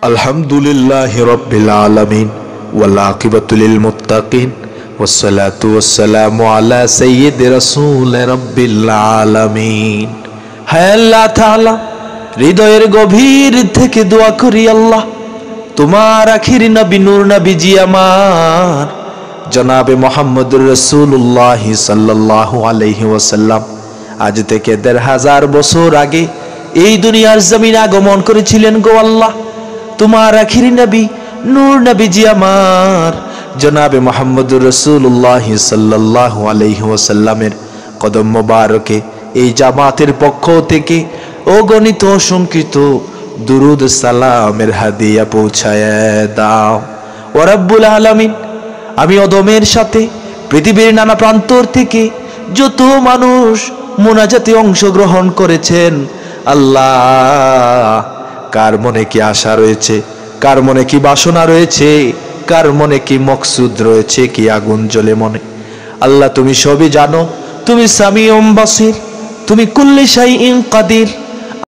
আলহামদুলিল্লাহি রাব্বিল আলামিন ওয়াল আকিবাতু লিল মুত্তাকিন ওয়াসসালাতু ওয়াসসালামু আলা সাইয়্যিদি রাসূল রাব্বিল আলামিন। হে আল্লাহ তাআলা, হৃদয়ের গভীর থেকে দোয়া করি আল্লাহ, তোমার আখির নবী নূর নবীজি আমার জনাবে মুহাম্মদুর রাসূলুল্লাহ সাল্লাল্লাহু আলাইহি ওয়াসাল্লাম আজ থেকে ১৫০০ বছর আগে এই দুনিয়ার জমিনে আগমন করেছিলেন গো আল্লাহ। তোমার আখির নবী নূর নবীজি আমার জনাবে মুহাম্মদুর রাসূলুল্লাহ সাল্লাল্লাহু আলাইহি ওয়াসাল্লামের কদম মোবারকে এই জামাতের পক্ষ থেকে অগণিত অসংখ্যিত দুরুদ সালামের হাদিয়া পৌঁছায় দাও ও রব্বুল আলামিন। আমি অদমের সাথে পৃথিবীর নানা প্রান্তর থেকে যত মানুষ মুনাজাতে অংশগ্রহণ করেছেন আল্লাহ, কার মনে কি আশা রয়েছে, কার মনে কি বাসনা রয়েছে, কার মনে কি মকসুদ রয়েছে, কি আগুন জ্বলে মনে, আল্লাহ তুমি সবই জানো। তুমি সামিউম বাসির, তুমি কুল্লি শাইইন কাদির।